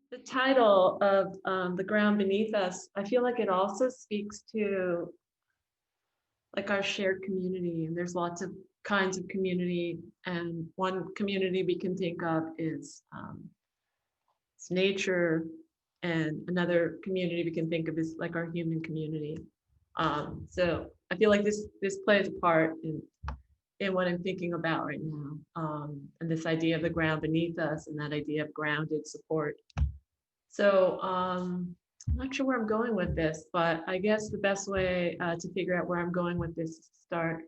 The title of The Ground Beneath Us, I feel like it also speaks to like our shared community. And there's lots of kinds of community. And one community we can think of is it's nature. And another community we can think of is like our human community. So I feel like this plays a part in what I'm thinking about right now. And this idea of the ground beneath us and that idea of grounded support. So I'm not sure where I'm going with this, but I guess the best way to figure out where I'm going with this is to start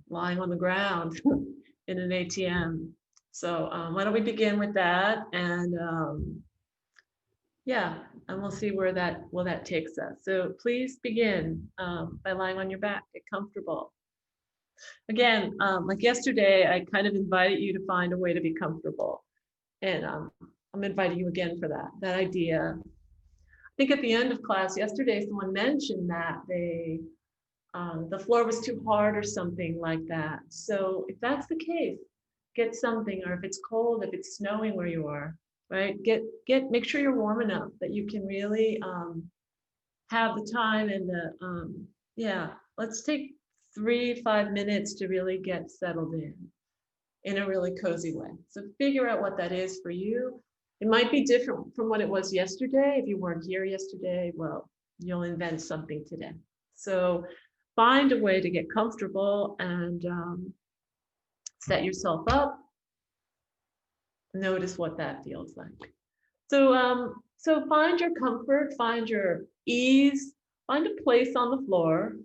lying on the ground in an ATM. So why don't we begin with that? And yeah, and we'll see where that takes us. So please begin by lying on your back, get comfortable. Again, like yesterday, I kind of invited you to find a way to be comfortable. And I'm inviting you again for that idea. I think at the end of class yesterday, someone mentioned that the floor was too hard or something like that. So if that's the case, get something, or if it's cold, if it's snowing where you are, right? Make sure you're warm enough that you can really have the time and yeah, let's take 3-5 minutes to really get settled in a really cozy way. So figure out what that is for you. It might be different from what it was yesterday. If you weren't here yesterday, well, you'll invent something today. So find a way to get comfortable and set yourself up. Notice what that feels like. So find your comfort, find your ease, find a place on the floor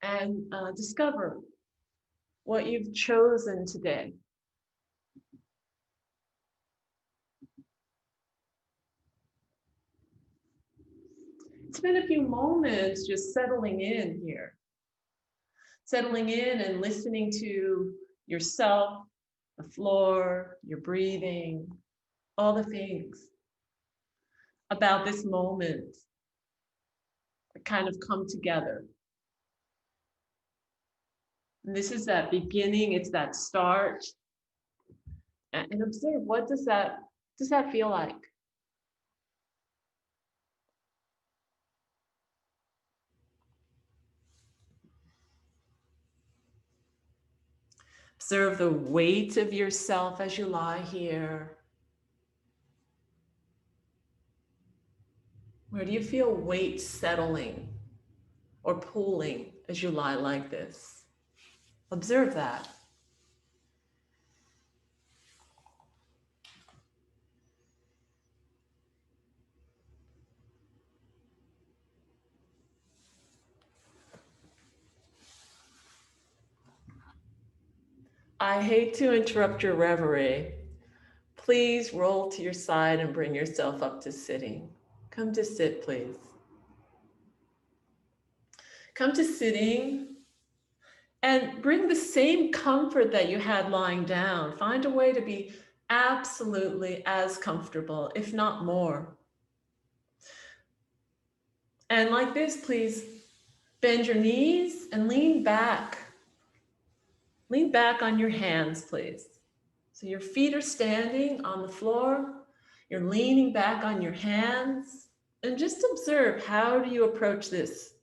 and discover what you've chosen today. Spend a few moments just settling in here. Settling in and listening to yourself, the floor, your breathing, all the things about this moment that kind of come together. And this is that beginning, it's that start. And observe, what does that feel like? Observe the weight of yourself as you lie here. Where do you feel weight settling or pulling as you lie like this? Observe that. I hate to interrupt your reverie. Please roll to your side and bring yourself up to sitting. Come to sit, please. Come to sitting and bring the same comfort that you had lying down. Find a way to be absolutely as comfortable, if not more. And like this, please bend your knees and lean back. Lean back on your hands, please. So your feet are standing on the floor. You're leaning back on your hands. And just observe, how do you approach this?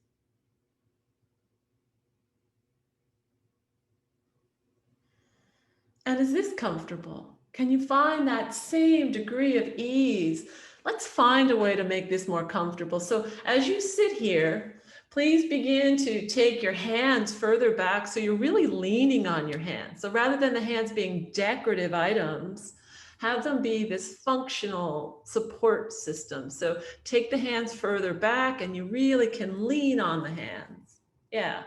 And is this comfortable? Can you find that same degree of ease? Let's find a way to make this more comfortable. So as you sit here, please begin to take your hands further back so you're really leaning on your hands. So rather than the hands being decorative items, have them be this functional support system. So take the hands further back and you really can lean on the hands. Yeah.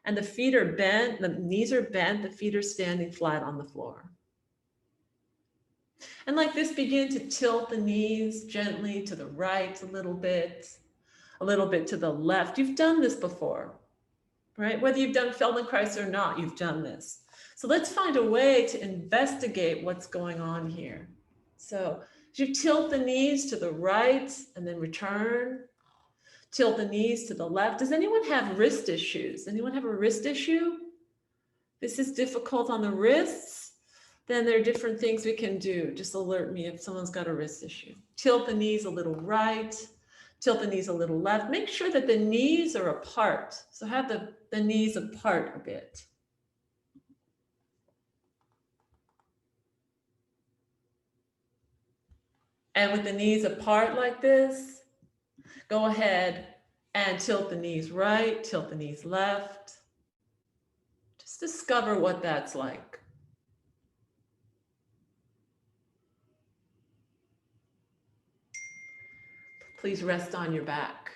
And the feet are bent, the knees are bent, the feet are standing flat on the floor. And like this, begin to tilt the knees gently to the right a little bit to the left. You've done this before, right? Whether you've done Feldenkrais or not, you've done this. So let's find a way to investigate what's going on here. So as you tilt the knees to the right and then return, tilt the knees to the left. Does anyone have wrist issues? Anyone have a wrist issue? This is difficult on the wrists. Then there are different things we can do. Just alert me if someone's got a wrist issue. Tilt the knees a little right, tilt the knees a little left. Make sure that the knees are apart. So have the knees apart a bit. And with the knees apart like this, go ahead and tilt the knees right, tilt the knees left. Just discover what that's like. Please rest on your back.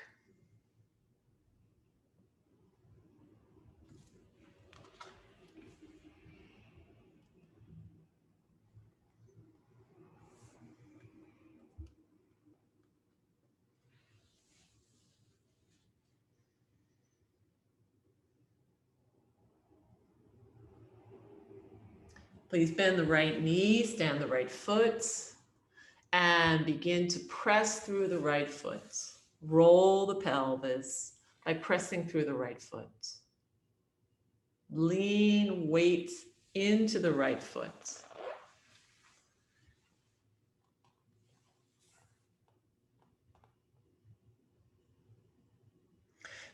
Please bend the right knee, stand the right foot, and begin to press through the right foot. Roll the pelvis by pressing through the right foot. Lean weight into the right foot.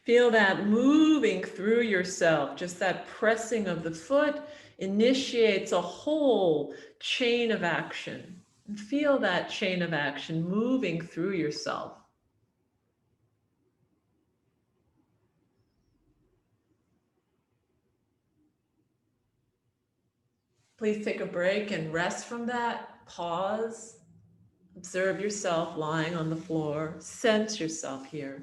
Feel that moving through yourself, just that pressing of the foot initiates a whole chain of action. And feel that chain of action moving through yourself. Please take a break and rest from that. Pause. Observe yourself lying on the floor. Sense yourself here.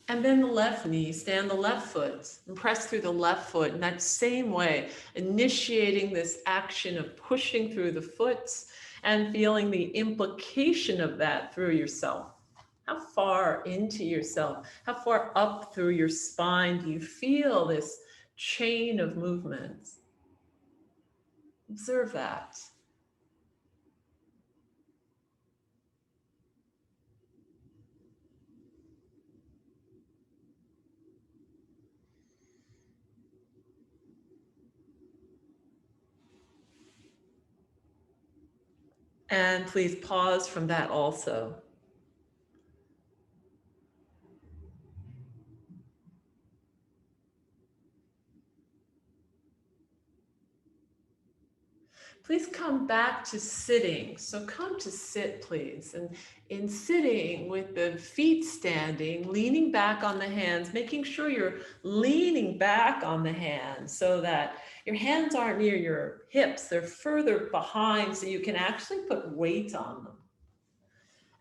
And then the left knee, stand the left foot and press through the left foot in that same way, initiating this action of pushing through the foot and feeling the implication of that through yourself. How far into yourself, how far up through your spine do you feel this chain of movements? Observe that. And please pause from that also. Please come back to sitting. So come to sit, please. And in sitting with the feet standing, leaning back on the hands, making sure you're leaning back on the hands so that your hands aren't near your hips. They're further behind so you can actually put weight on them.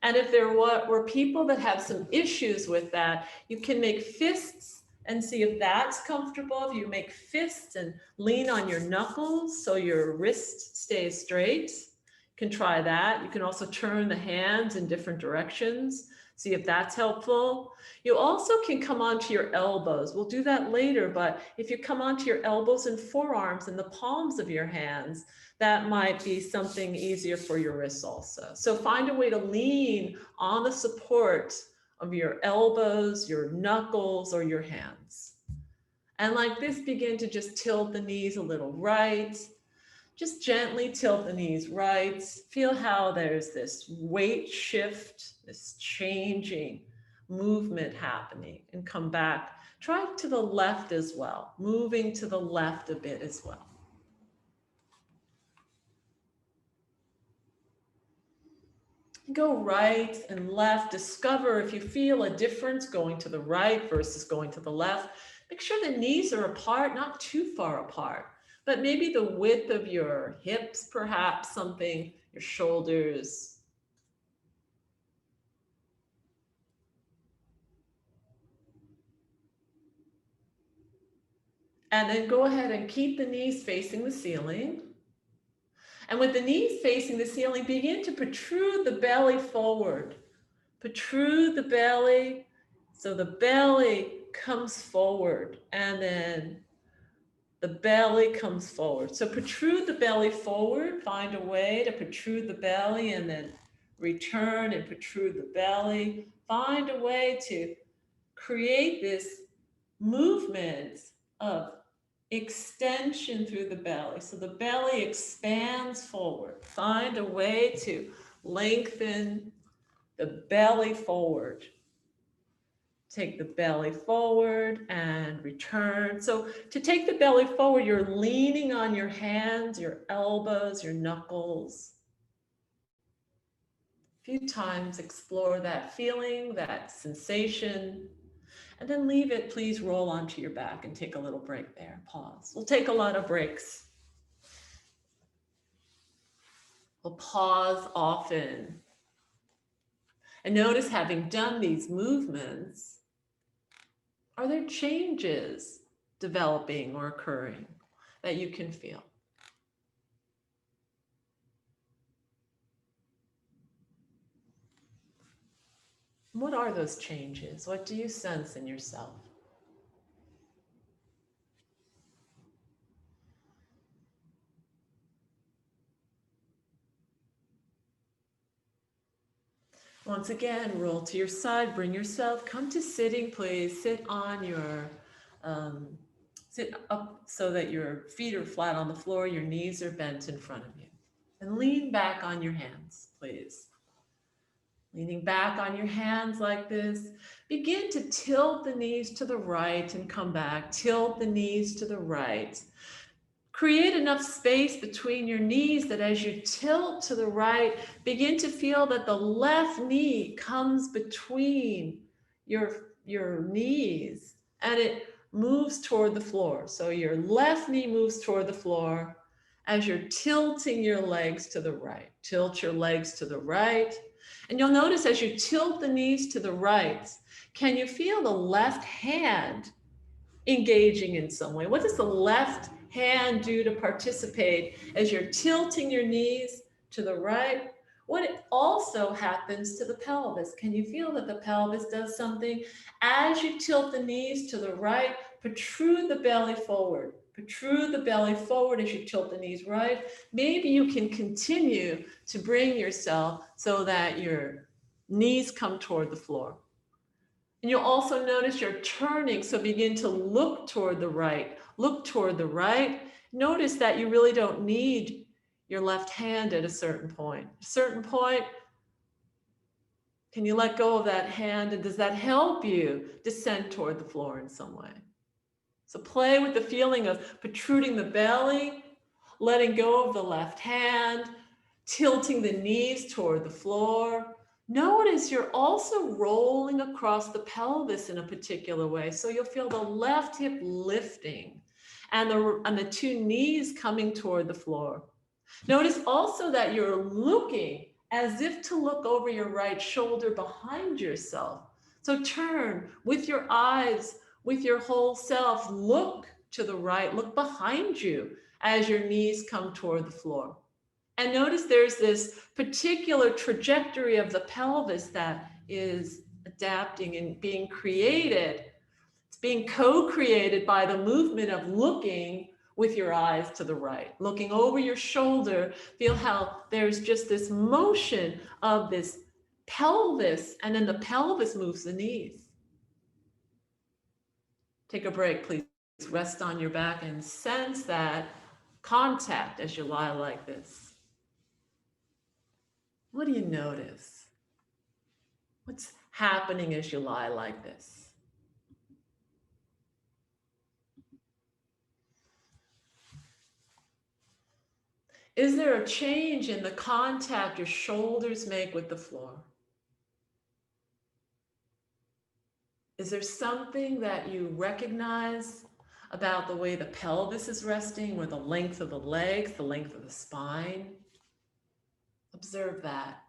And if there were people that have some issues with that, you can make fists and see if that's comfortable. If you make fists and lean on your knuckles so your wrist stays straight, you can try that. You can also turn the hands in different directions, see if that's helpful. You also can come onto your elbows. We'll do that later, but if you come onto your elbows and forearms and the palms of your hands, that might be something easier for your wrists also. So find a way to lean on the support of your elbows, your knuckles, or your hands. And like this, begin to just tilt the knees a little right. Just gently tilt the knees right. Feel how there's this weight shift, this changing movement happening, and come back. Try to the left as well, moving to the left a bit as well. Go right and left. Discover if you feel a difference going to the right versus going to the left. Make sure the knees are apart, not too far apart, but maybe the width of your hips, perhaps something, your shoulders. And then go ahead and keep the knees facing the ceiling. And with the knees facing the ceiling, begin to protrude the belly forward. Protrude the belly so the belly comes forward, and then the belly comes forward. So protrude the belly forward, find a way to protrude the belly and then return and protrude the belly. Find a way to create this movement of extension through the belly. So the belly expands forward. Find a way to lengthen the belly forward. Take the belly forward and return. So to take the belly forward, you're leaning on your hands, your elbows, your knuckles. A few times explore that feeling, that sensation, and then leave it. Please roll onto your back and take a little break there. Pause. We'll take a lot of breaks. We'll pause often. And notice, having done these movements, are there changes developing or occurring that you can feel? What are those changes? What do you sense in yourself? Once again, roll to your side, bring yourself, come to sitting, please. Sit on your, sit up so that your feet are flat on the floor, your knees are bent in front of you. And lean back on your hands, please. Leaning back on your hands like this. Begin to tilt the knees to the right and come back. Tilt the knees to the right. Create enough space between your knees that as you tilt to the right, begin to feel that the left knee comes between your knees and it moves toward the floor. So your left knee moves toward the floor as you're tilting your legs to the right. Tilt your legs to the right. And you'll notice as you tilt the knees to the right, can you feel the left hand engaging in some way? What does the left hand do to participate as you're tilting your knees to the right? What also happens to the pelvis? Can you feel that the pelvis does something? As you tilt the knees to the right, protrude the belly forward. Protrude the belly forward as you tilt the knees right. Maybe you can continue to bring yourself so that your knees come toward the floor. And you'll also notice you're turning, so begin to look toward the right. Look toward the right. Notice that you really don't need your left hand at a certain point. At a certain point, can you let go of that hand? And does that help you descend toward the floor in some way? So play with the feeling of protruding the belly, letting go of the left hand, tilting the knees toward the floor. Notice you're also rolling across the pelvis in a particular way. So you'll feel the left hip lifting and the two knees coming toward the floor. Notice also that you're looking as if to look over your right shoulder behind yourself. So turn with your eyes, with your whole self, look to the right, look behind you as your knees come toward the floor. And notice there's this particular trajectory of the pelvis that is adapting and being created. It's being co-created by the movement of looking with your eyes to the right, looking over your shoulder. Feel how there's just this motion of this pelvis, and then the pelvis moves the knees. Take a break, please. Rest on your back and sense that contact as you lie like this. What do you notice? What's happening as you lie like this? Is there a change in the contact your shoulders make with the floor? Is there something that you recognize about the way the pelvis is resting, or the length of the legs, the length of the spine? Observe that.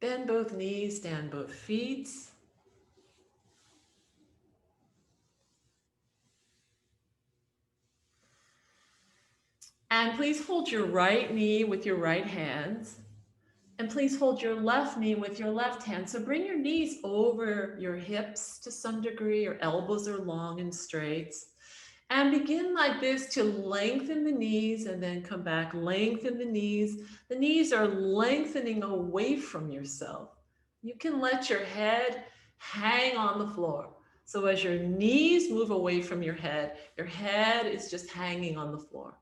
Bend both knees, stand both feet. And please hold your right knee with your right hand. And please hold your left knee with your left hand. So bring your knees over your hips to some degree. Your elbows are long and straight. And begin like this to lengthen the knees and then come back, lengthen the knees. The knees are lengthening away from yourself. You can let your head hang on the floor. So as your knees move away from your head is just hanging on the floor.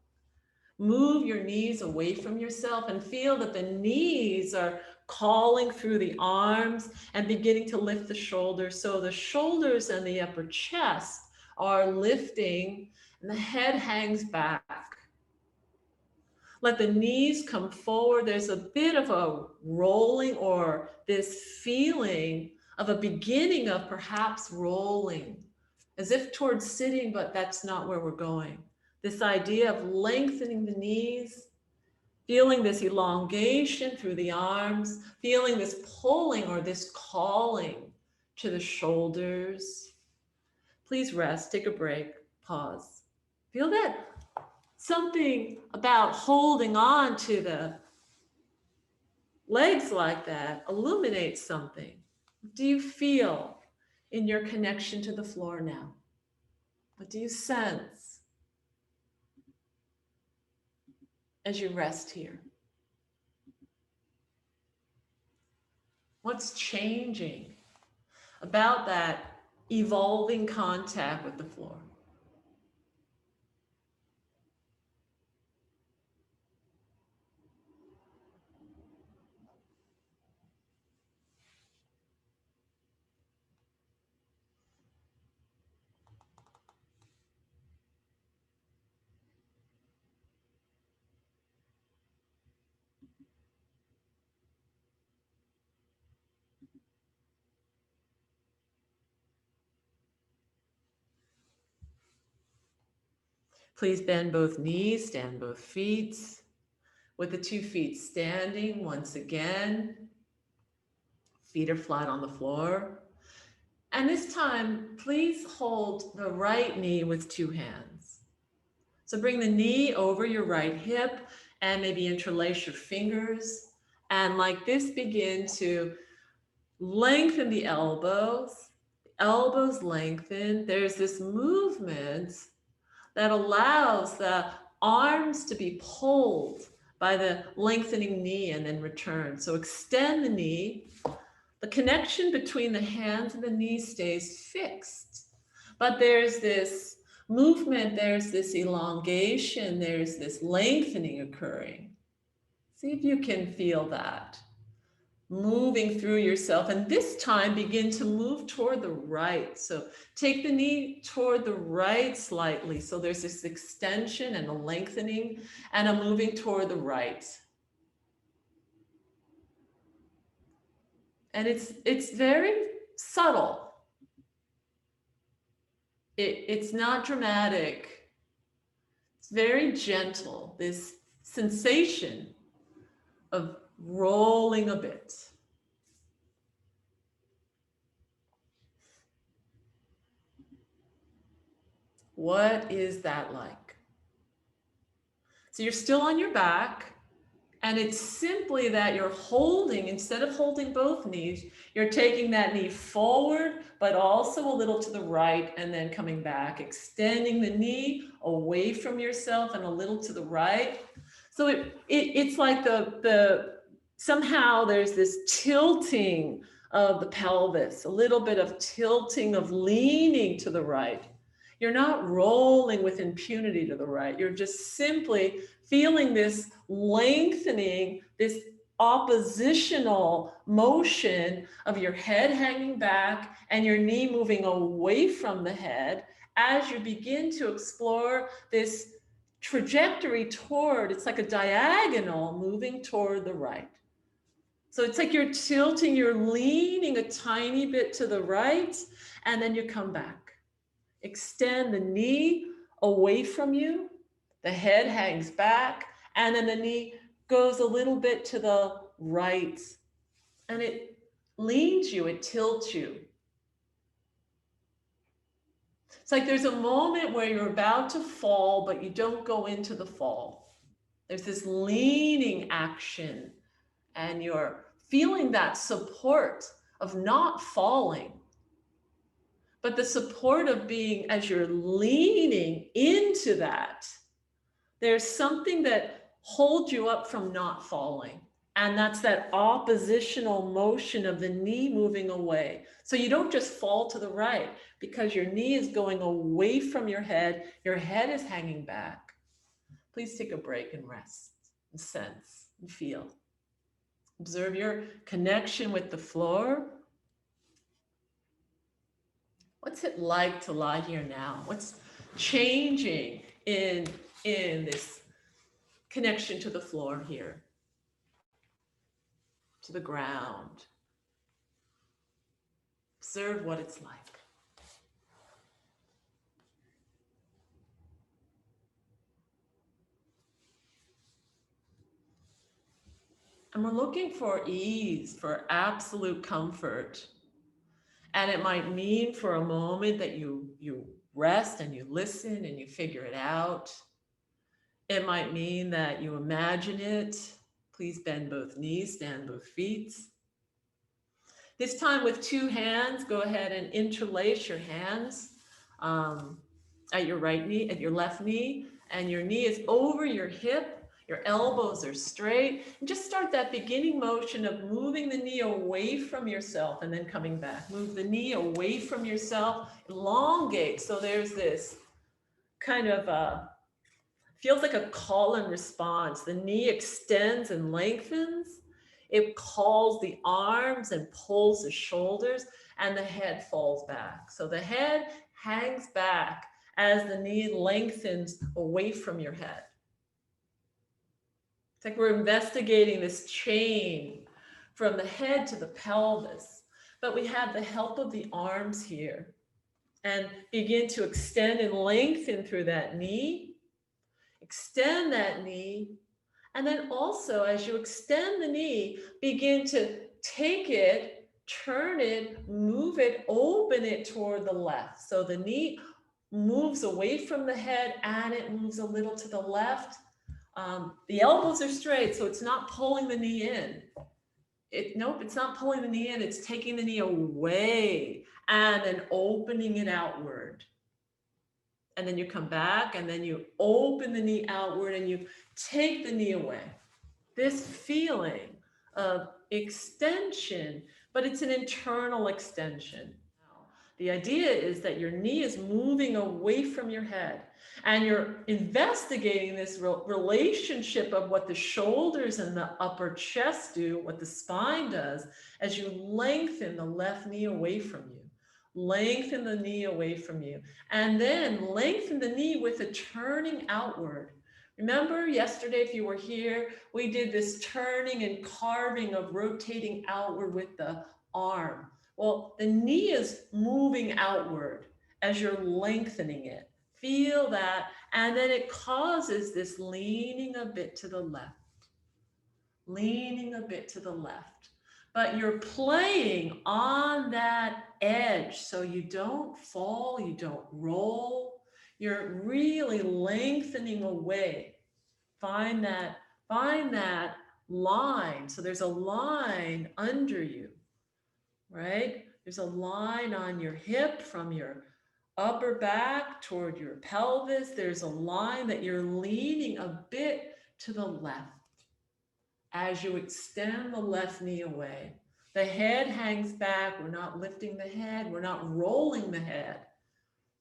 Move your knees away from yourself and feel that the knees are calling through the arms and beginning to lift the shoulders. So the shoulders and the upper chest are lifting and the head hangs back. Let the knees come forward. There's a bit of a rolling or this feeling of a beginning of perhaps rolling, as if towards sitting, but that's not where we're going. This idea of lengthening the knees, feeling this elongation through the arms, feeling this pulling or this calling to the shoulders. Please rest, take a break, pause. Feel that something about holding on to the legs like that illuminates something. What do you feel in your connection to the floor now? What do you sense as you rest here? What's changing about that evolving contact with the floor? Please bend both knees, stand both feet. With the 2 feet standing, once again, feet are flat on the floor. And this time, please hold the right knee with 2 hands. So bring the knee over your right hip and maybe interlace your fingers. And like this, begin to lengthen the elbows. Elbows lengthen. There's this movement that allows the arms to be pulled by the lengthening knee and then return. So extend the knee. The connection between the hands and the knee stays fixed, but there's this movement, there's this elongation, there's this lengthening occurring. See if you can feel that moving through yourself, and this time begin to move toward the right. So take the knee toward the right slightly. So there's this extension and a lengthening and a moving toward the right. And it's very subtle. It's not dramatic. It's very gentle, this sensation of rolling a bit. What is that like? So you're still on your back, and it's simply that you're holding, instead of holding both knees, you're taking that knee forward, but also a little to the right and then coming back, extending the knee away from yourself and a little to the right. So it's like somehow there's this tilting of the pelvis, a little bit of tilting of leaning to the right. You're not rolling with impunity to the right. You're just simply feeling this lengthening, this oppositional motion of your head hanging back and your knee moving away from the head as you begin to explore this trajectory toward, it's like a diagonal moving toward the right. So it's like you're tilting, you're leaning a tiny bit to the right, and then you come back. Extend the knee away from you, the head hangs back, and then the knee goes a little bit to the right, and it leans you, it tilts you. It's like there's a moment where you're about to fall, but you don't go into the fall. There's this leaning action and you're feeling that support of not falling, but the support of being, as you're leaning into that, there's something that holds you up from not falling. And that's that oppositional motion of the knee moving away. So you don't just fall to the right because your knee is going away from your head is hanging back. Please take a break and rest and sense and feel. Observe your connection with the floor. What's it like to lie here now? What's changing in this connection to the floor here, to the ground? Observe what it's like. And we're looking for ease, for absolute comfort. And it might mean for a moment that you rest and you listen and you figure it out. It might mean that you imagine it. Please bend both knees, stand both feet. This time with two hands, go ahead and interlace your hands at your right knee, at your left knee, and your knee is over your hip. Your elbows are straight. And just start that beginning motion of moving the knee away from yourself and then coming back. Move the knee away from yourself, elongate. So there's this kind of feels like a call and response. The knee extends and lengthens. It calls the arms and pulls the shoulders, and the head falls back. So the head hangs back as the knee lengthens away from your head. It's like we're investigating this chain from the head to the pelvis, but we have the help of the arms here, and begin to extend and lengthen through that knee. Extend that knee. And then also, as you extend the knee, begin to take it, turn it, move it, open it toward the left. So the knee moves away from the head and it moves a little to the left. The elbows are straight, so it's not pulling the knee in. Nope, it's not pulling the knee in. It's taking the knee away and then opening it outward. And then you come back and then you open the knee outward and you take the knee away. This feeling of extension, but it's an internal extension. The idea is that your knee is moving away from your head and you're investigating this relationship of what the shoulders and the upper chest do, what the spine does, as you lengthen the left knee away from you. Lengthen the knee away from you. And then lengthen the knee with a turning outward. Remember yesterday, if you were here, we did this turning and carving of rotating outward with the arm. Well, the knee is moving outward as you're lengthening it. Feel that. And then it causes this leaning a bit to the left. Leaning a bit to the left. But you're playing on that edge so you don't fall, you don't roll. You're really lengthening away. Find that line. So there's a line under you, right? There's a line on your hip from your upper back toward your pelvis. There's a line that you're leaning a bit to the left. As you extend the left knee away, the head hangs back. We're not lifting the head. We're not rolling the head,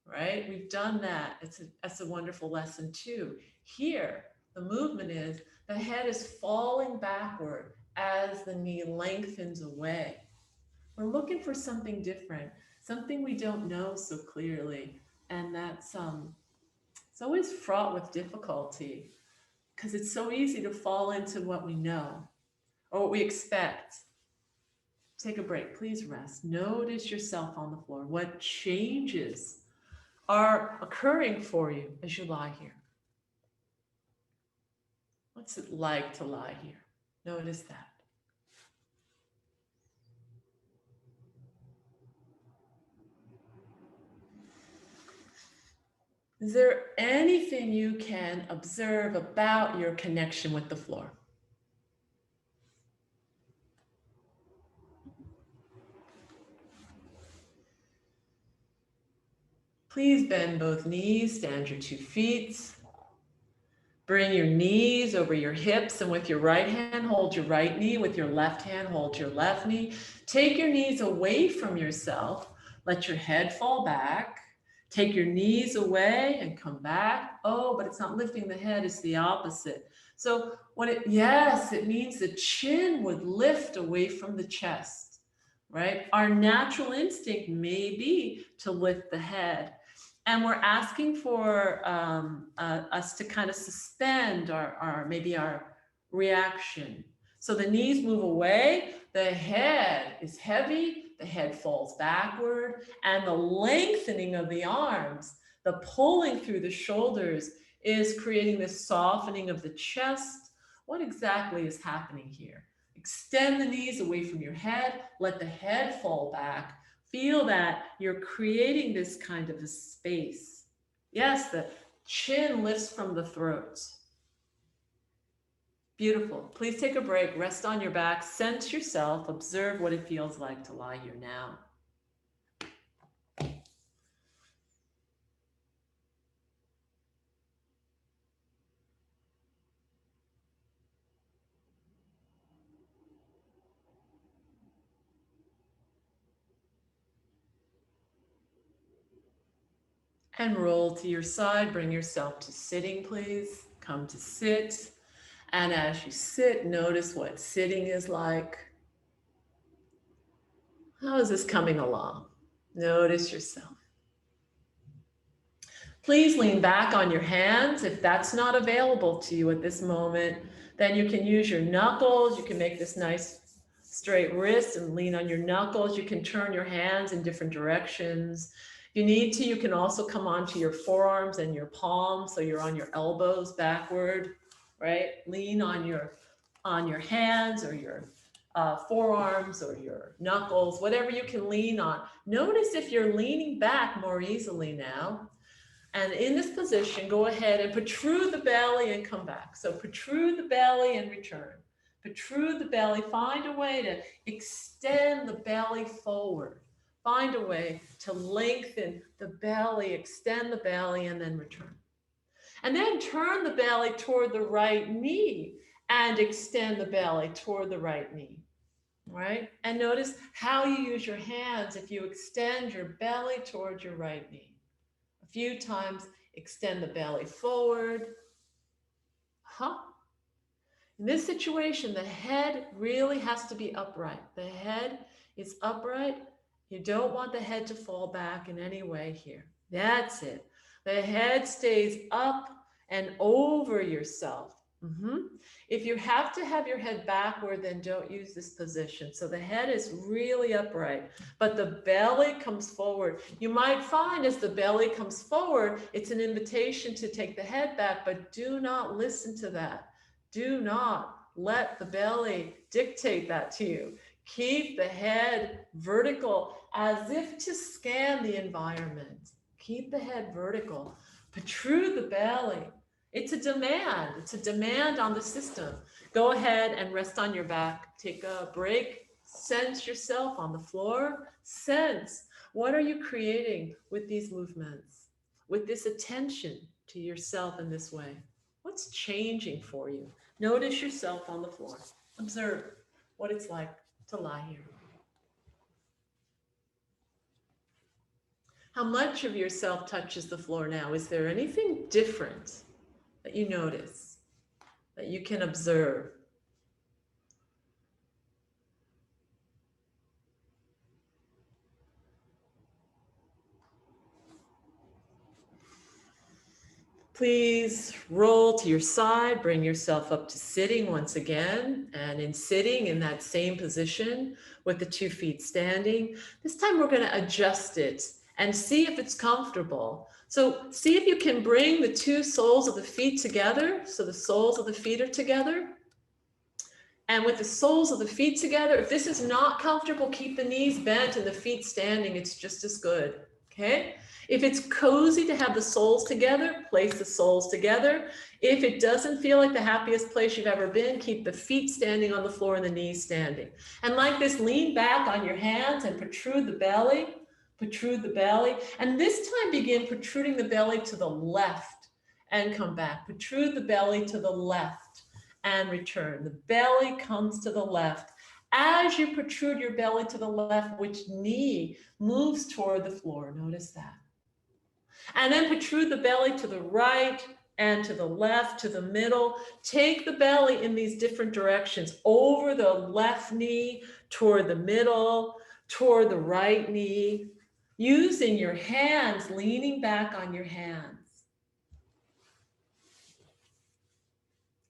right? We've done that. That's a wonderful lesson too. Here, the movement is the head is falling backward as the knee lengthens away. We're looking for something different, something we don't know so clearly. And that's it's always fraught with difficulty, because it's so easy to fall into what we know or what we expect. Take a break, please rest. Notice yourself on the floor. What changes are occurring for you as you lie here? What's it like to lie here? Notice that. Is there anything you can observe about your connection with the floor? Please bend both knees, stand your 2 feet. Bring your knees over your hips, and with your right hand, hold your right knee. With your left hand, hold your left knee. Take your knees away from yourself. Let your head fall back. Take your knees away and come back. Oh, but it's not lifting the head, it's the opposite. So yes, it means the chin would lift away from the chest, right? Our natural instinct may be to lift the head. And we're asking for us to kind of suspend maybe our reaction. So the knees move away, the head is heavy, the head falls backward, and the lengthening of the arms, the pulling through the shoulders is creating this softening of the chest. What exactly is happening here? Extend the knees away from your head, let the head fall back. Feel that you're creating this kind of a space. Yes, the chin lifts from the throat. Beautiful. Please take a break, rest on your back, sense yourself, observe what it feels like to lie here now. And roll to your side, bring yourself to sitting, please. Come to sit. And as you sit, notice what sitting is like. How is this coming along? Notice yourself. Please lean back on your hands. If that's not available to you at this moment, then you can use your knuckles. You can make this nice straight wrist and lean on your knuckles. You can turn your hands in different directions. If you need to, you can also come onto your forearms and your palms, so you're on your elbows backward, right? Lean on your hands or your forearms or your knuckles, whatever you can lean on. Notice if you're leaning back more easily now. And in this position, go ahead and protrude the belly and come back. So protrude the belly and return. Protrude the belly. Find a way to extend the belly forward. Find a way to lengthen the belly, extend the belly, and then return. And then turn the belly toward the right knee and extend the belly toward the right knee, right? And notice how you use your hands if you extend your belly toward your right knee. A few times, extend the belly forward. In this situation, the head really has to be upright. The head is upright. You don't want the head to fall back in any way here. That's it. The head stays up and over yourself. If you have to have your head backward, then don't use this position. So the head is really upright, but the belly comes forward. You might find as the belly comes forward, it's an invitation to take the head back, but do not listen to that. Do not let the belly dictate that to you. Keep the head vertical as if to scan the environment. Keep the head vertical. Protrude the belly. It's a demand. It's a demand on the system. Go ahead and rest on your back. Take a break. Sense yourself on the floor. Sense, what are you creating with these movements? With this attention to yourself in this way? What's changing for you? Notice yourself on the floor. Observe what it's like to lie here. How much of yourself touches the floor now? Is there anything different that you notice, that you can observe? Please roll to your side, bring yourself up to sitting once again. And in sitting in that same position with the 2 feet standing, this time we're going to adjust it and see if it's comfortable. So see if you can bring the 2 soles of the feet together. So the soles of the feet are together. And with the soles of the feet together, if this is not comfortable, keep the knees bent and the feet standing. It's just as good, okay? If it's cozy to have the soles together, place the soles together. If it doesn't feel like the happiest place you've ever been, keep the feet standing on the floor and the knees standing. And like this, lean back on your hands and protrude the belly. Protrude the belly. And this time begin protruding the belly to the left and come back. Protrude the belly to the left and return. The belly comes to the left. As you protrude your belly to the left, which knee moves toward the floor? Notice that. And then protrude the belly to the right and to the left, to the middle. Take the belly in these different directions, over the left knee, toward the middle, toward the right knee, using your hands, leaning back on your hands.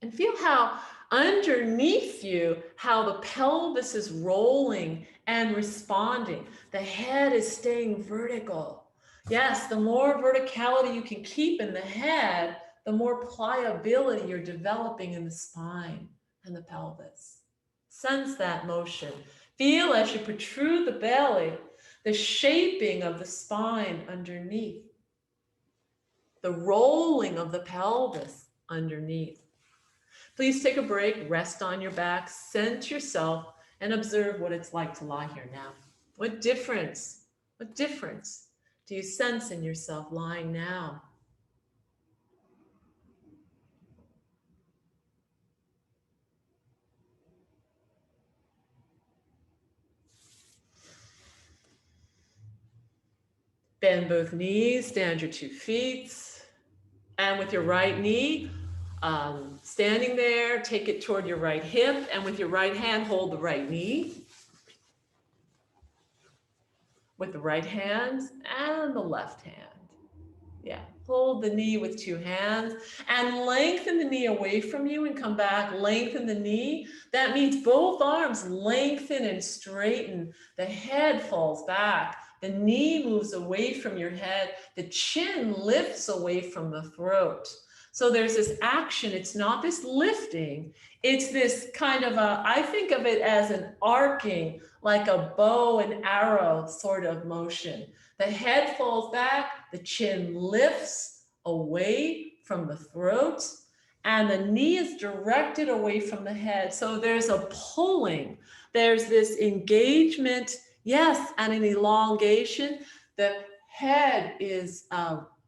And feel how underneath you, how the pelvis is rolling and responding. The head is staying vertical. Yes, the more verticality you can keep in the head, the more pliability you're developing in the spine and the pelvis. Sense that motion. Feel as you protrude the belly, the shaping of the spine underneath, the rolling of the pelvis underneath. Please take a break, rest on your back, center yourself, and observe what it's like to lie here now. What difference do you sense in yourself lying now? Bend both knees, stand your 2 feet, and with your right knee, standing there, take it toward your right hip, and with your right hand, hold the right knee. With the right hand and the left hand. Yeah, hold the knee with 2 hands and lengthen the knee away from you and come back, lengthen the knee. That means both arms lengthen and straighten. The head falls back. The knee moves away from your head. The chin lifts away from the throat. So there's this action. It's not this lifting. It's this kind of I think of it as an arcing, like a bow and arrow sort of motion. The head falls back, the chin lifts away from the throat, and the knee is directed away from the head. So there's a pulling. There's this engagement, yes, and an elongation. The head is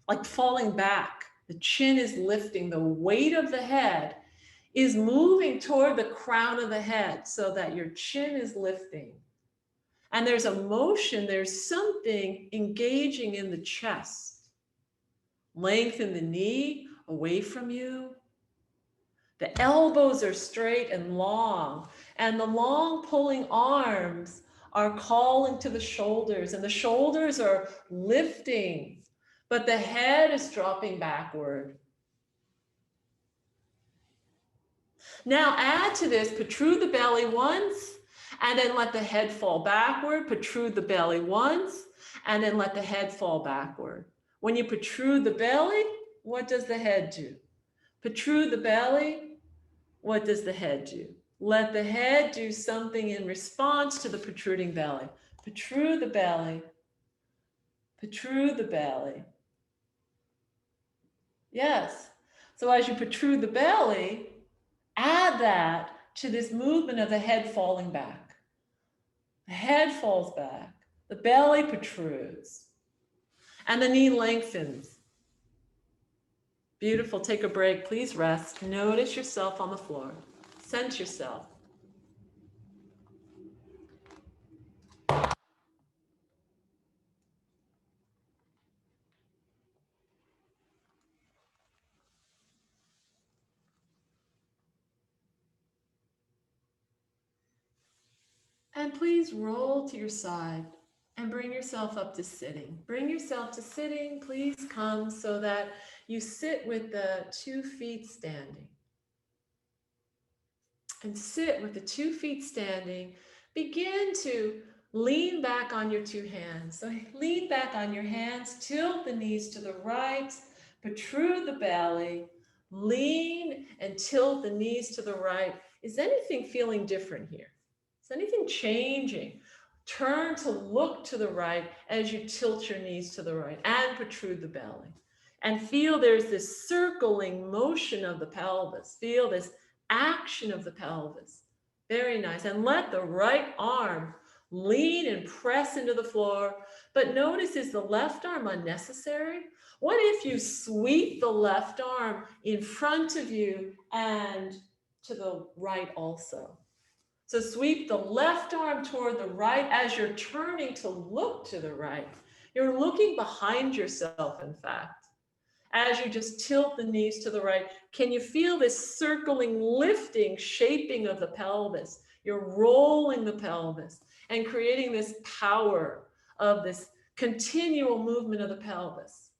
like falling back. The chin is lifting. The weight of the head is moving toward the crown of the head so that your chin is lifting. And there's a motion, there's something engaging in the chest. Lengthen the knee away from you. The elbows are straight and long, and the long pulling arms are calling to the shoulders, and the shoulders are lifting, but the head is dropping backward. Now add to this, protrude the belly once, and then let the head fall backward. Protrude the belly once, and then let the head fall backward. When you protrude the belly, what does the head do? Protrude the belly, what does the head do? Let the head do something in response to the protruding belly. Protrude the belly, protrude the belly. Yes. So as you protrude the belly, add that to this movement of the head falling back. The head falls back, the belly protrudes, and the knee lengthens. Beautiful. Take a break. Please rest. Notice yourself on the floor. Sense yourself. And please roll to your side and bring yourself up to sitting. Bring yourself to sitting. Please come so that you sit with the 2 feet standing. And sit with the 2 feet standing. Begin to lean back on your 2 hands. So lean back on your hands, tilt the knees to the right, protrude the belly, lean and tilt the knees to the right. Is anything feeling different here? Is anything changing? Turn to look to the right as you tilt your knees to the right and protrude the belly. And feel there's this circling motion of the pelvis. Feel this action of the pelvis. Very nice. And let the right arm Lean and press into the floor. But notice, is the left arm unnecessary? What if you sweep the left arm in front of you and to the right also? So sweep the left arm toward the right as you're turning to look to the right. You're looking behind yourself, in fact. As you just tilt the knees to the right, can you feel this circling, lifting, shaping of the pelvis? You're rolling the pelvis and creating this power of this continual movement of the pelvis.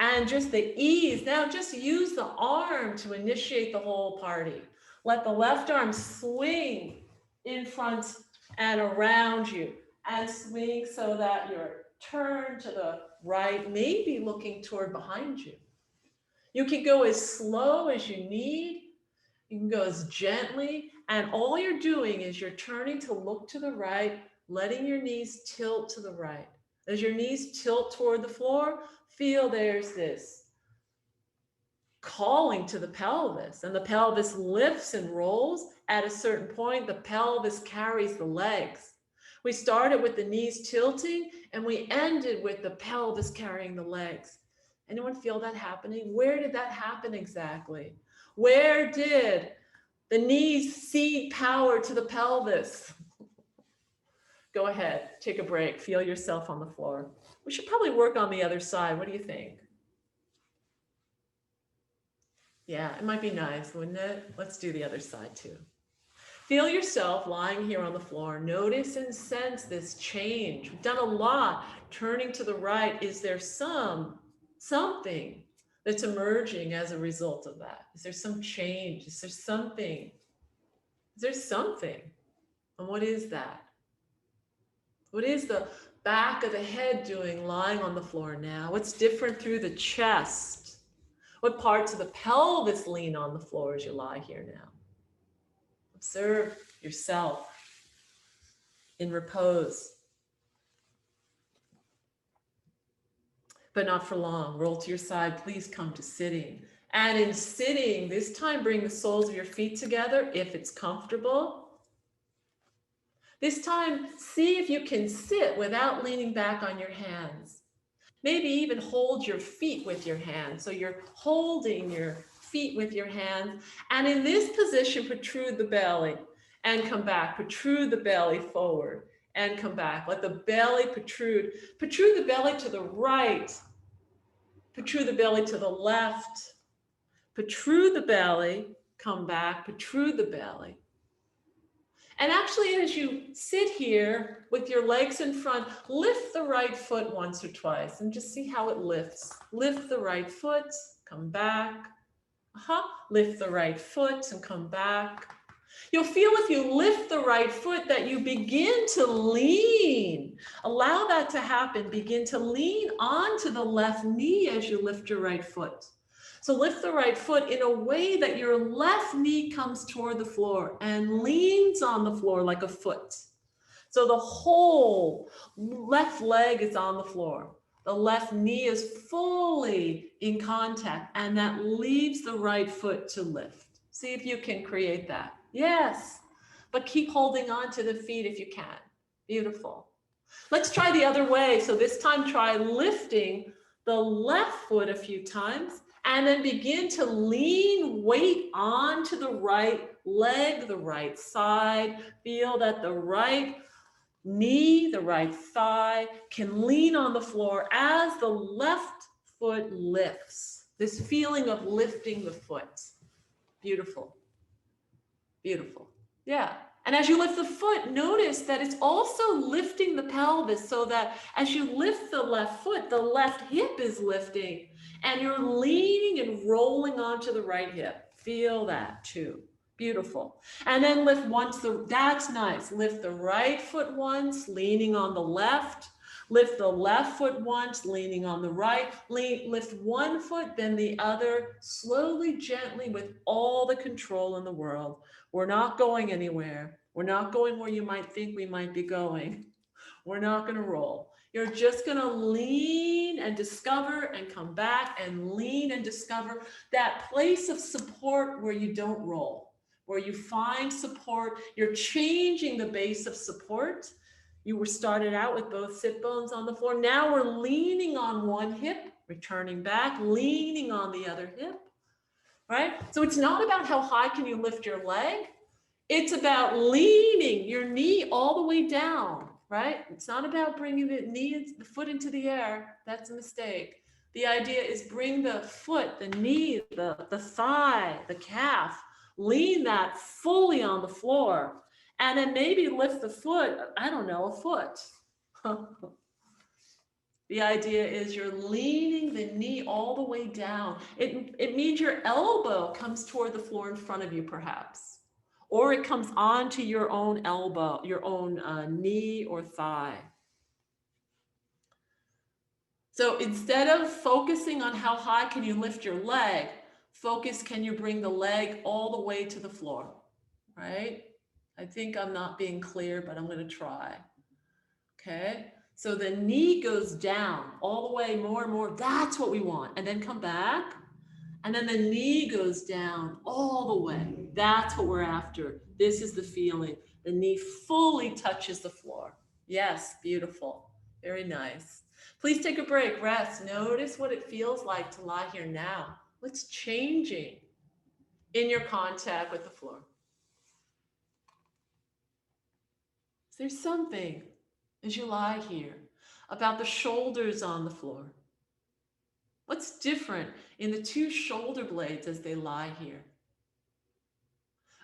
And just the ease. Now just use the arm to initiate the whole party. Let the left arm swing in front and around you, and swing so that you're turned to the right, maybe looking toward behind you. You can go as slow as you need. You can go as gently, and all you're doing is you're turning to look to the right, letting your knees tilt to the right. As your knees tilt toward the floor, feel there's this calling to the pelvis, and the pelvis lifts and rolls. At a certain point, the pelvis carries the legs. We started with the knees tilting, and we ended with the pelvis carrying the legs. Anyone feel that happening? Where did that happen exactly? Where did the knees cede power to the pelvis? Go ahead, take a break, feel yourself on the floor. We should probably work on the other side. What do you think? Yeah, it might be nice, wouldn't it? Let's do the other side too. Feel yourself lying here on the floor. Notice and sense this change. We've done a lot. Turning to the right, is there something that's emerging as a result of that? Is there some change? Is there something? Is there something? And what is that? What is the back of the head doing lying on the floor now? What's different through the chest? What parts of the pelvis lean on the floor as you lie here now? Observe yourself in repose, but not for long. Roll to your side, please come to sitting. And in sitting, this time bring the soles of your feet together if it's comfortable. This time, see if you can sit without leaning back on your hands. Maybe even hold your feet with your hands. So you're holding your feet with your hands. And in this position, protrude the belly and come back. Protrude the belly forward and come back. Let the belly protrude. Protrude the belly to the right. Protrude the belly to the left. Protrude the belly, come back, protrude the belly. And actually, as you sit here with your legs in front, lift the right foot once or twice and just see how it lifts. Lift the right foot, come back. Lift the right foot and come back. You'll feel if you lift the right foot that you begin to lean. Allow that to happen. Begin to lean onto the left knee as you lift your right foot. So lift the right foot in a way that your left knee comes toward the floor and leans on the floor like a foot. So the whole left leg is on the floor. The left knee is fully in contact, and that leaves the right foot to lift. See if you can create that. Yes, but keep holding on to the feet if you can. Beautiful. Let's try the other way. So this time try lifting the left foot a few times, and then begin to lean weight onto the right leg, the right side. Feel that the right knee, the right thigh can lean on the floor as the left foot lifts. This feeling of lifting the foot. Beautiful. Beautiful. Yeah. And as you lift the foot, notice that it's also lifting the pelvis so that as you lift the left foot, the left hip is lifting and you're leaning and rolling onto the right hip. Feel that too. Beautiful. And then lift once, that's nice. Lift the right foot once, leaning on the left. Lift the left foot once, leaning on the right. Lift one foot, then the other, slowly, gently, with all the control in the world. We're not going anywhere. We're not going where you might think we might be going. We're not going to roll. You're just going to lean and discover and come back and lean and discover that place of support where you don't roll, where you find support. You're changing the base of support. You were started out with both sit bones on the floor. Now we're leaning on one hip, returning back, leaning on the other hip, right? So it's not about how high can you lift your leg. It's about leaning your knee all the way down, right? It's not about bringing the foot into the air. That's a mistake. The idea is bring the foot, the knee, the thigh, the calf, lean that fully on the floor. And then maybe lift the foot, I don't know, a foot. The idea is you're leaning the knee all the way down. It means your elbow comes toward the floor in front of you, perhaps. Or it comes onto your own elbow, your own knee or thigh. So instead of focusing on how high can you lift your leg, focus, can you bring the leg all the way to the floor, right? I think I'm not being clear, but I'm going to try. Okay, so the knee goes down all the way, more and more. That's what we want. And then come back. And then the knee goes down all the way. That's what we're after. This is the feeling. The knee fully touches the floor. Yes, beautiful. Very nice. Please take a break, rest. Notice what it feels like to lie here now. What's changing in your contact with the floor? Is there something as you lie here about the shoulders on the floor? What's different in the two shoulder blades as they lie here?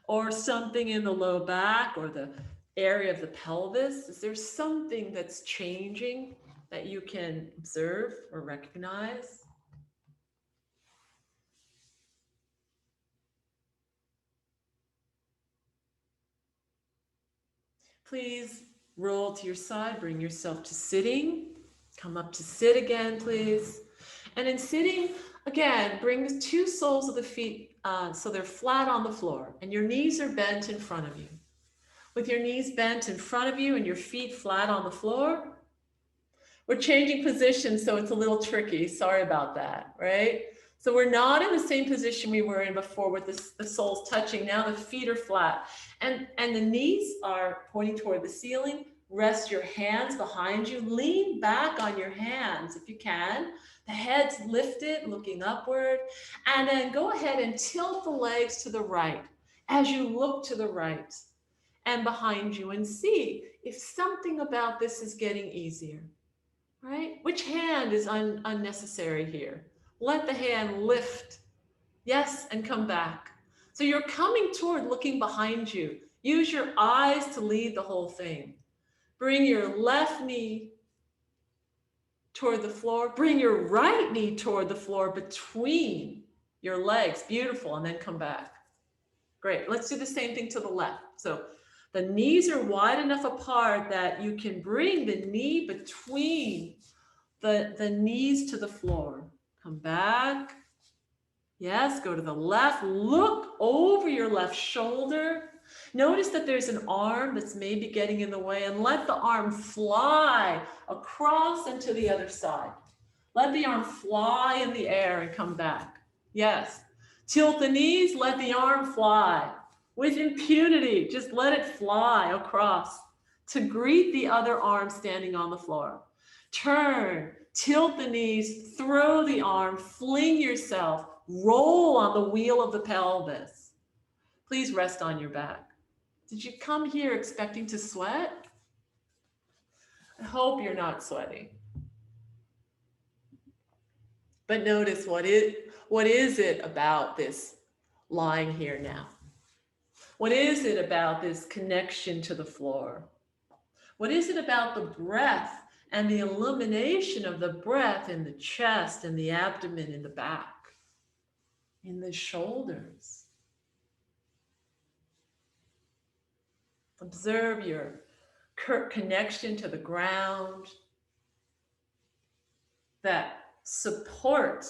Or something in the low back or the area of the pelvis? Is there something that's changing that you can observe or recognize? Please roll to your side, bring yourself to sitting. Come up to sit again, please. And in sitting, again, bring the two soles of the feet so they're flat on the floor and your knees are bent in front of you. With your knees bent in front of you and your feet flat on the floor, we're changing positions, so it's a little tricky. Sorry about that, right? So we're not in the same position we were in before with the soles touching. Now the feet are flat and the knees are pointing toward the ceiling. Rest your hands behind you. Lean back on your hands if you can. The head's lifted, looking upward. And then go ahead and tilt the legs to the right as you look to the right and behind you and see if something about this is getting easier. Right? Which hand is unnecessary here? Let the hand lift. Yes, and come back. So you're coming toward looking behind you. Use your eyes to lead the whole thing. Bring your left knee toward the floor. Bring your right knee toward the floor between your legs. Beautiful. And then come back. Great. Let's do the same thing to the left. So the knees are wide enough apart that you can bring the knee between the knees to the floor. Come back. Yes, go to the left. Look over your left shoulder. Notice that there's an arm that's maybe getting in the way, and let the arm fly across and to the other side. Let the arm fly in the air and come back. Yes. Tilt the knees, let the arm fly. With impunity, just let it fly across to greet the other arm standing on the floor. Turn, tilt the knees, throw the arm, fling yourself, roll on the wheel of the pelvis. Please rest on your back. Did you come here expecting to sweat? I hope you're not sweating. But notice what is it about this lying here now? What is it about this connection to the floor? What is it about the breath and the illumination of the breath in the chest and the abdomen in the back, in the shoulders? Observe your connection to the ground, that support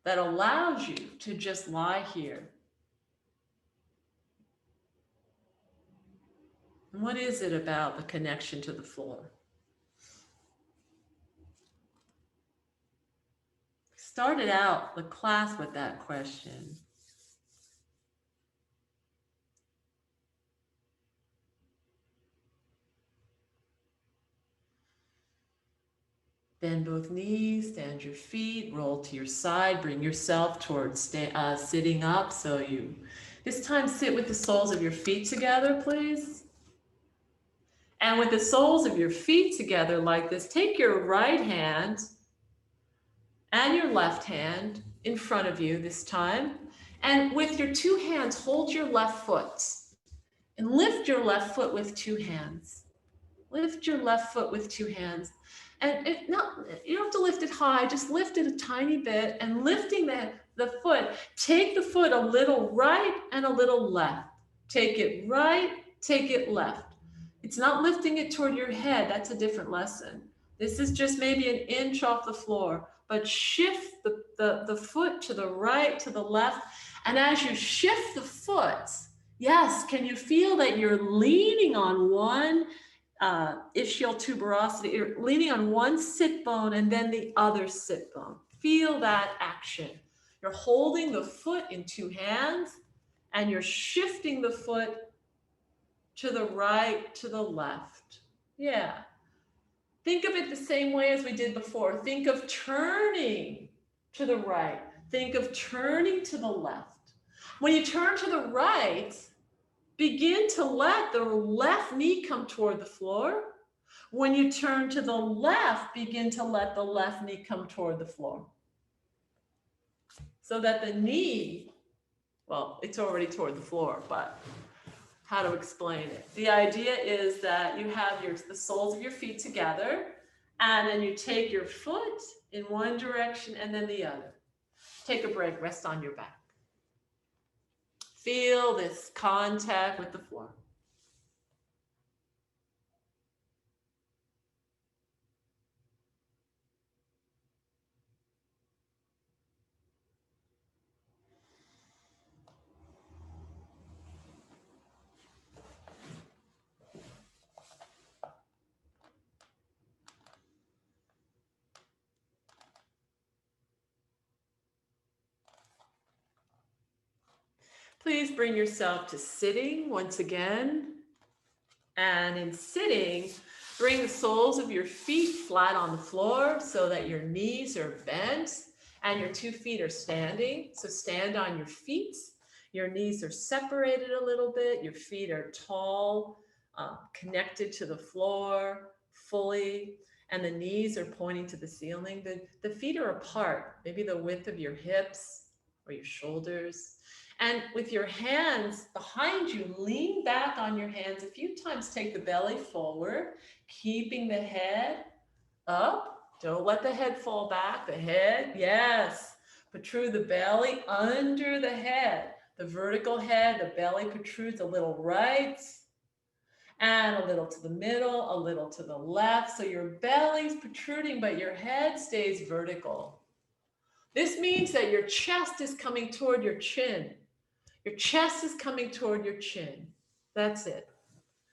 that allows you to just lie here. And what is it about the connection to the floor? Started out the class with that question. Bend both knees, stand your feet, roll to your side, bring yourself towards sitting up. So you, this time sit with the soles of your feet together, please. And with the soles of your feet together like this, take your right hand and your left hand in front of you this time. And with your two hands, hold your left foot and lift your left foot with two hands. Lift your left foot with two hands. And you don't have to lift it high, just lift it a tiny bit. And lifting the foot, take the foot a little right and a little left. Take it right, take it left. It's not lifting it toward your head. That's a different lesson. This is just maybe an inch off the floor, but shift the foot to the right, to the left. And as you shift the foot, yes, can you feel that you're leaning on one ischial tuberosity? You're leaning on one sit bone and then the other sit bone. Feel that action. You're holding the foot in two hands and you're shifting the foot to the right, to the left. Yeah. Think of it the same way as we did before. Think of turning to the right. Think of turning to the left. When you turn to the right, begin to let the left knee come toward the floor. When you turn to the left, begin to let the left knee come toward the floor. So that the knee, well, it's already toward the floor, but how to explain it? The idea is that you have the soles of your feet together, and then you take your foot in one direction and then the other. Take a break, rest on your back. Feel this contact with the floor. Please bring yourself to sitting once again. And in sitting, bring the soles of your feet flat on the floor so that your knees are bent and your 2 feet are standing. So stand on your feet. Your knees are separated a little bit. Your feet are tall, connected to the floor fully, and the knees are pointing to the ceiling. The feet are apart, maybe the width of your hips or your shoulders. And with your hands behind you, lean back on your hands. A few times, take the belly forward, keeping the head up. Don't let the head fall back. The head, yes. Protrude the belly under the head. The vertical head, the belly protrudes a little right and a little to the middle, a little to the left. So your belly's protruding, but your head stays vertical. This means that your chest is coming toward your chin. Your chest is coming toward your chin. That's it.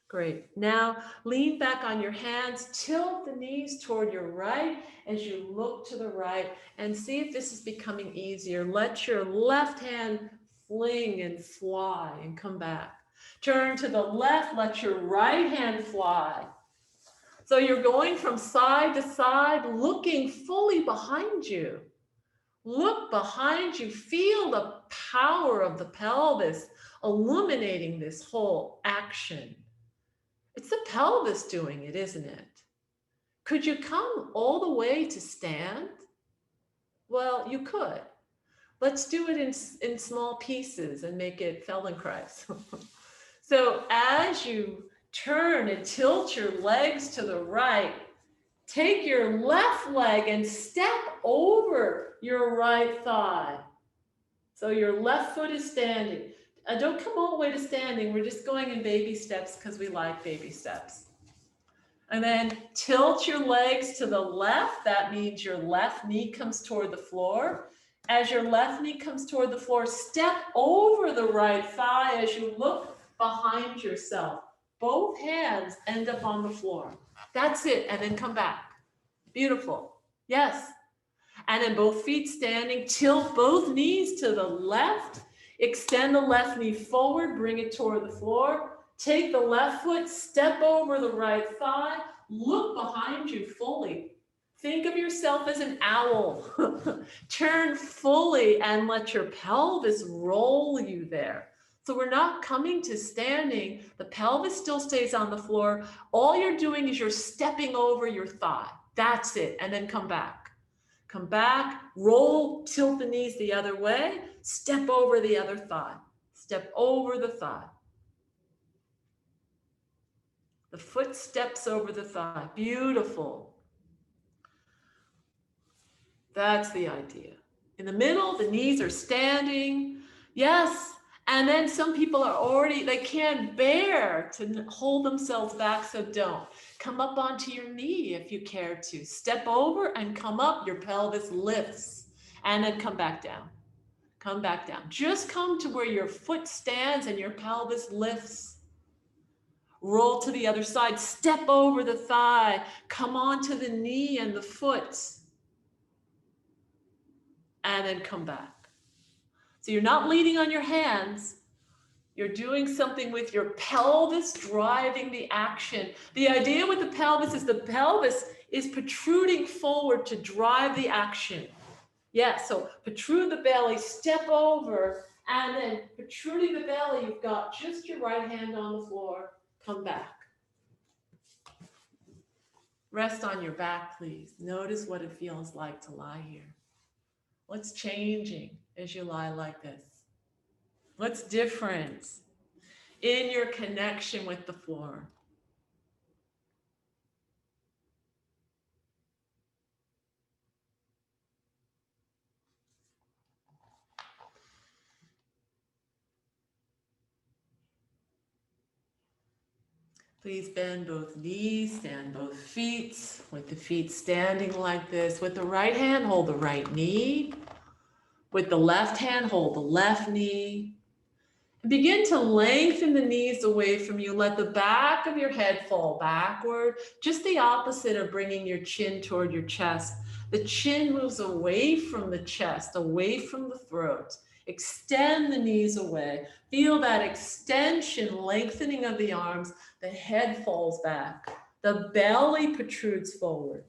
Great. Now lean back on your hands, tilt the knees toward your right as you look to the right, and see if this is becoming easier. Let your left hand fling and fly and come back. Turn to the left, let your right hand fly. So you're going from side to side, looking fully behind you. Look behind you, feel the power of the pelvis illuminating this whole action. It's the pelvis doing it, isn't it? Could you come all the way to stand? Well, you could. Let's do it in small pieces and make it Feldenkrais. So as you turn and tilt your legs to the right, take your left leg and step over your right thigh. So your left foot is standing. Don't come all the way to standing. We're just going in baby steps because we like baby steps. And then tilt your legs to the left. That means your left knee comes toward the floor. As your left knee comes toward the floor, step over the right thigh as you look behind yourself. Both hands end up on the floor. That's it. And then come back. Beautiful. Yes. And then both feet standing, tilt both knees to the left, extend the left knee forward, bring it toward the floor, take the left foot, step over the right thigh, look behind you fully. Think of yourself as an owl. Turn fully and let your pelvis roll you there. So we're not coming to standing. The pelvis still stays on the floor. All you're doing is you're stepping over your thigh. That's it. And then come back. Come back, roll, tilt the knees the other way, step over the other thigh. Step over the thigh. The foot steps over the thigh. Beautiful. That's the idea. In the middle, the knees are standing. Yes. And then some people are already, they can't bear to hold themselves back, so don't. Come up onto your knee if you care to. Step over and come up, your pelvis lifts. And then come back down. Come back down. Just come to where your foot stands and your pelvis lifts. Roll to the other side, step over the thigh, come onto the knee and the foot. And then come back. So you're not leaning on your hands. You're doing something with your pelvis driving the action. The idea with the pelvis is protruding forward to drive the action. Yeah, so protrude the belly, step over, and then protruding the belly, you've got just your right hand on the floor. Come back. Rest on your back, please. Notice what it feels like to lie here. What's changing as you lie like this? What's different in your connection with the floor? Please bend both knees, stand both feet, with the feet standing like this. With the right hand, hold the right knee. With the left hand, hold the left knee. Begin to lengthen the knees away from you. Let the back of your head fall backward, just the opposite of bringing your chin toward your chest. The chin moves away from the chest, away from the throat. Extend the knees away. Feel that extension, lengthening of the arms. The head falls back. The belly protrudes forward.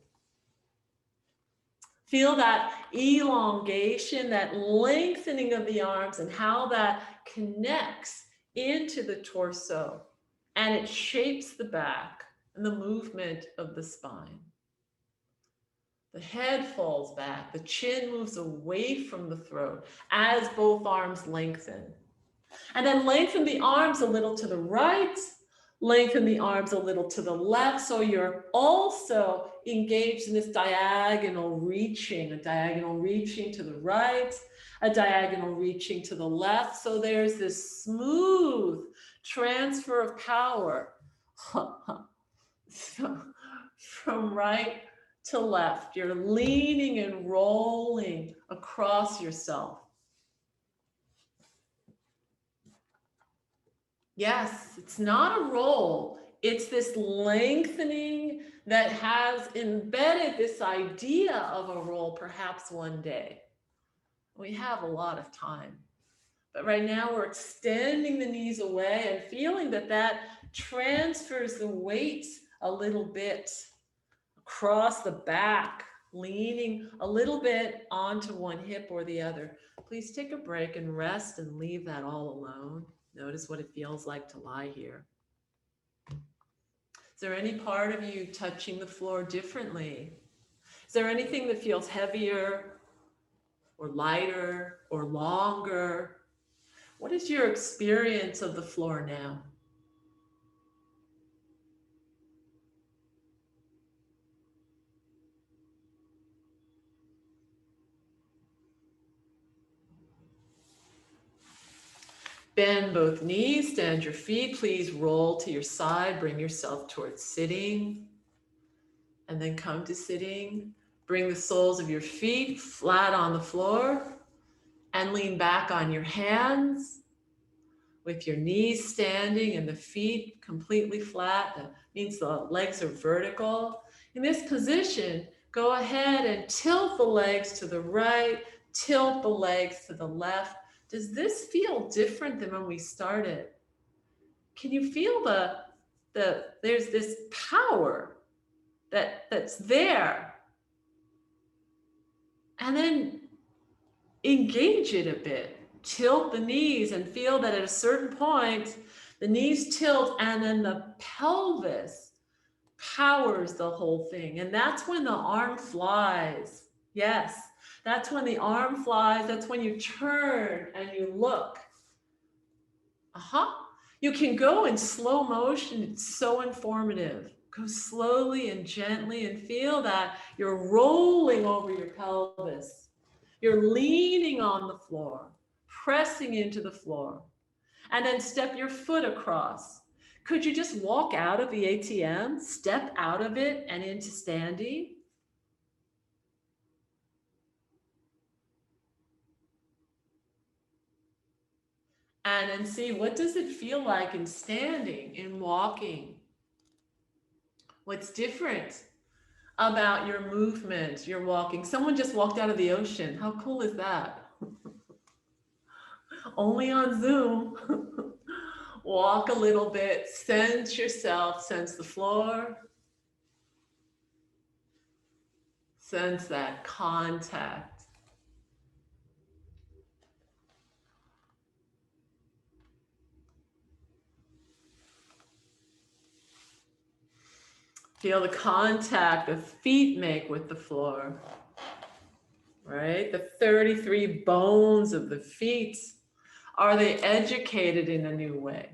Feel that elongation, that lengthening of the arms and how that connects into the torso. And it shapes the back and the movement of the spine. The head falls back, the chin moves away from the throat as both arms lengthen. And then lengthen the arms a little to the right, lengthen the arms a little to the left, so you're also engaged in this diagonal reaching, a diagonal reaching to the right, a diagonal reaching to the left. So there's this smooth transfer of power from right to left. You're leaning and rolling across yourself. Yes, it's not a roll. It's this lengthening that has embedded this idea of a roll perhaps one day. We have a lot of time. But right now we're extending the knees away and feeling that that transfers the weight a little bit across the back, leaning a little bit onto one hip or the other. Please take a break and rest and leave that all alone. Notice what it feels like to lie here. Is there any part of you touching the floor differently? Is there anything that feels heavier or lighter or longer? What is your experience of the floor now? Bend both knees, stand your feet. Please roll to your side, bring yourself towards sitting, and then come to sitting. Bring the soles of your feet flat on the floor and lean back on your hands with your knees standing and the feet completely flat. That means the legs are vertical. In this position, go ahead and tilt the legs to the right, tilt the legs to the left. Does this feel different than when we started? Can you feel there's this power that's there? And then engage it a bit. Tilt the knees and feel that at a certain point, the knees tilt and then the pelvis powers the whole thing. And that's when the arm flies. Yes, that's when the arm flies. That's when you turn and you look. You can go in slow motion. It's so informative. Go slowly and gently and feel that you're rolling over your pelvis. You're leaning on the floor, pressing into the floor, and then step your foot across. Could you just walk out of the ATM, step out of it and into standing? And then see, what does it feel like in standing, in walking? What's different about your movement, your walking? Someone just walked out of the ocean. How cool is that? Only on Zoom. Walk a little bit, sense yourself, sense the floor, sense that contact. Feel the contact the feet make with the floor, right? The 33 bones of the feet. Are they educated in a new way?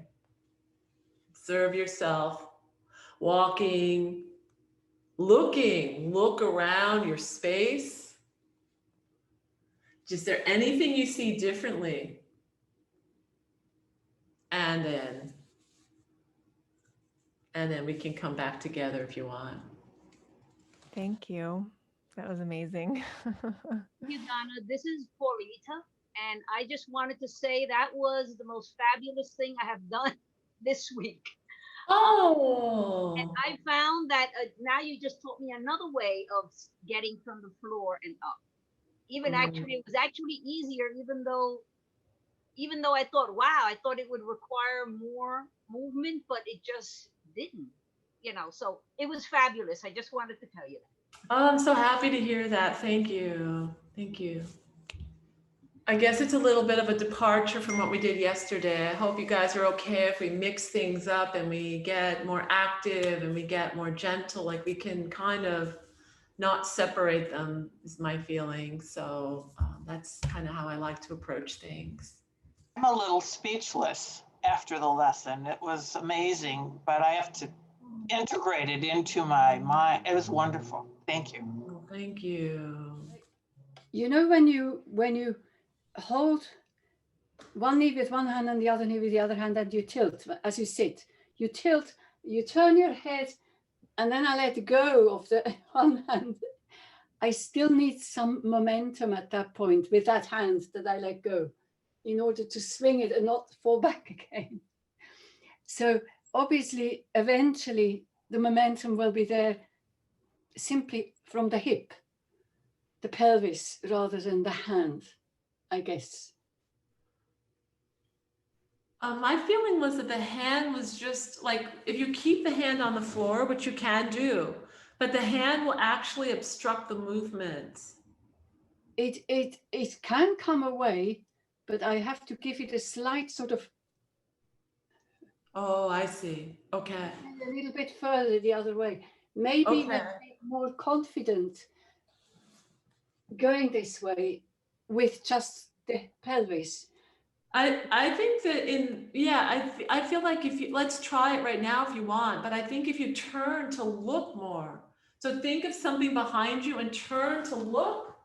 Observe yourself walking, look around your space. Is there anything you see differently? And then we can come back together if you want. Thank you. That was amazing. Thank you, Donna. This is Paulita, and I just wanted to say that was the most fabulous thing I have done this week. And Oh. I found that now you just taught me another way of getting from the floor and up. Even actually, it was actually easier, even though I thought, wow, I thought it would require more movement, but it just didn't. So it was fabulous. I just wanted to tell you that. Oh, I'm so happy to hear that. Thank you. Thank you. I guess it's a little bit of a departure from what we did yesterday. I hope you guys are okay if we mix things up and we get more active and we get more gentle, like we can kind of not separate them, is my feeling. So that's kind of how I like to approach things. I'm a little speechless after the lesson. It was amazing, but I have to integrate it into my mind. It was wonderful. Thank you. Oh, thank you. You know, when you hold one knee with one hand and the other knee with the other hand, and you tilt as you sit, you tilt, you turn your head, and then I let go of the one hand. I still need some momentum at that point with that hand that I let go in order to swing it and not fall back again. So obviously, eventually, the momentum will be there simply from the hip, the pelvis, rather than the hand, I guess. My feeling was that the hand was just like, if you keep the hand on the floor, which you can do, but the hand will actually obstruct the movement. It can come away, but I have to give it a slight sort of. Oh, I see. Okay. A little bit further the other way. Maybe Okay. more confident going this way with just the pelvis. I think that I feel like if you, let's try it right now if you want, but I think if you turn to look more, so think of something behind you and turn to look,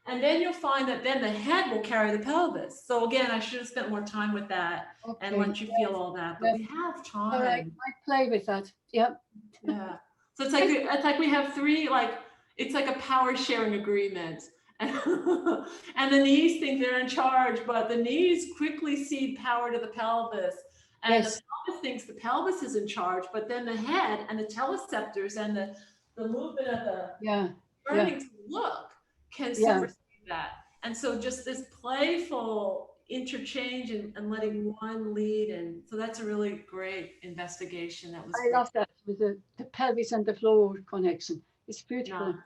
and then you'll find that then the head will carry the pelvis. So again, I should have spent more time with that and let you feel all that, but we have time. All right, I play with that. Yep. Yeah. So it's like we have three, like, it's like a power sharing agreement. And the knees think they're in charge, but the knees quickly cede power to the pelvis. And yes. The pelvis thinks the pelvis is in charge, but then the head and the teleceptors and the movement of the turning to look can supersede that. And so just this playful interchange and letting one lead. And so that's a really great investigation. That was I love that with the pelvis and the floor connection. It's beautiful. Yeah.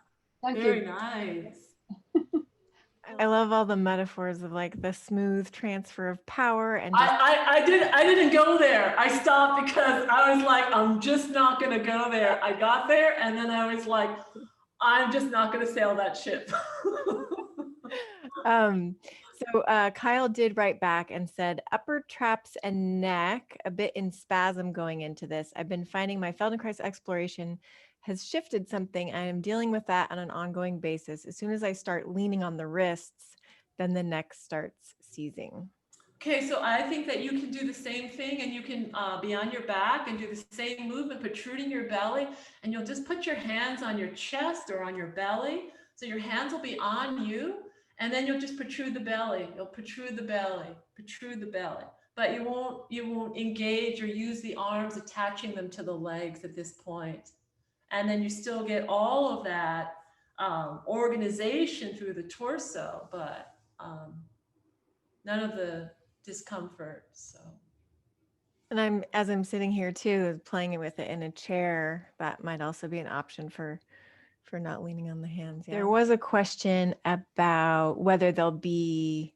Thank Very you. nice. I love all the metaphors of like the smooth transfer of power and I didn't go there. I stopped because I was like, I'm just not gonna go there. I got there and then I was like, I'm just not gonna sail that ship. So Kyle did write back and said, upper traps and neck, a bit in spasm going into this. I've been finding my Feldenkrais exploration has shifted something. I am dealing with that on an ongoing basis. As soon as I start leaning on the wrists, then the neck starts seizing. Okay, so I think that you can do the same thing and you can be on your back and do the same movement, protruding your belly, and you'll just put your hands on your chest or on your belly. So your hands will be on you, and then you'll just protrude the belly. You'll protrude the belly, protrude the belly. But you won't engage or use the arms attaching them to the legs at this point. And then you still get all of that organization through the torso, but none of the discomfort. So, And as I'm sitting here too, playing with it in a chair, that might also be an option for not leaning on the hands. Yeah. There was a question about whether there'll be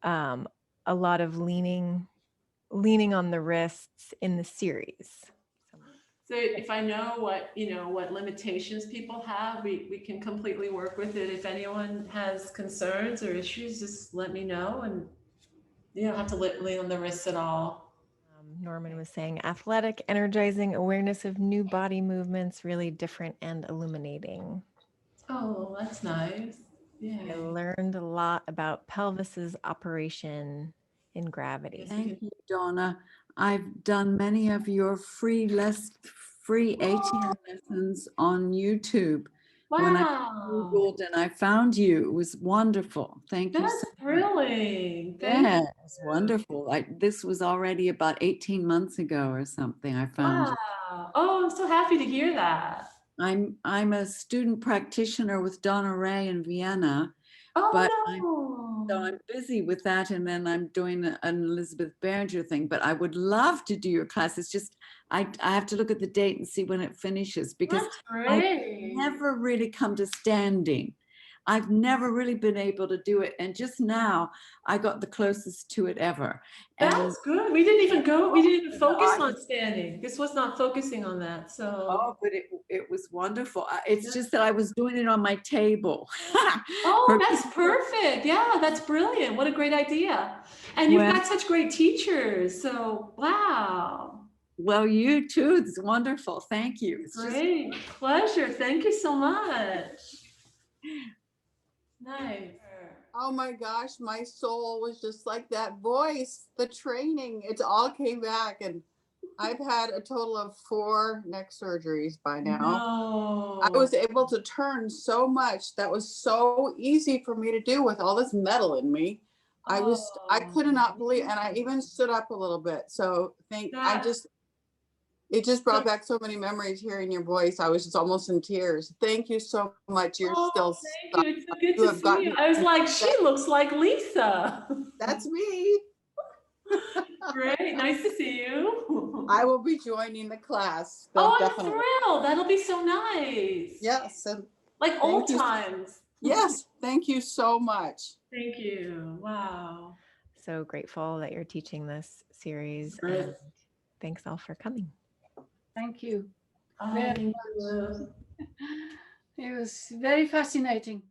a lot of leaning on the wrists in the series. so if I know what limitations people have, we can completely work with it. If anyone has concerns or issues, just let me know, and you don't have to lean on the wrists at all. Norman was saying athletic, energizing, awareness of new body movements, really different and illuminating. Oh, that's nice. Yeah. I learned a lot about pelvis's operation in gravity. Thank you, Donna. I've done many of your free 18 lessons on YouTube. When I Wow. Googled and I found you, it was wonderful. Thank you. That's thrilling. Yeah, it's wonderful. This was already about 18 months ago or something. I found you. Wow. Oh, I'm so happy to hear that. I'm a student practitioner with Donna Ray in Vienna, Oh, but no. so I'm busy with that, and then I'm doing an Elizabeth Berenger thing. But I would love to do your class. It's just I have to look at the date and see when it finishes, because That's I've great. never really come to standing. I've never really been able to do it, and just now I got the closest to it ever. And That's good. We didn't even focus on standing. This was not focusing on that. So. oh, but it was wonderful. It's just that I was doing it on my table. Oh, that's perfect. Yeah, that's brilliant. What a great idea. And you've got such great teachers. So, wow. Well, you too. It's wonderful. Thank you. It's Great. Pleasure. Thank you so much. Nice. Oh my gosh, my soul was just like that voice, the training, it all came back, and I've had a total of 4 neck surgeries by now. No. I was able to turn so much. That was so easy for me to do with all this metal in me. I could not believe, and I even stood up a little bit. So it just brought back so many memories hearing your voice. I was just almost in tears. Thank you so much. You're still thank you. It's so good to see you. I was like, she looks like Lisa. That's me. Great. Nice to see you. I will be joining the class. Oh, I'm definitely. thrilled. That'll be so nice. Yes. And like old times. Yes. Thank you so much. Thank you. Wow. So grateful that you're teaching this series. And thanks all for coming. Thank you. Thank you. It was very fascinating.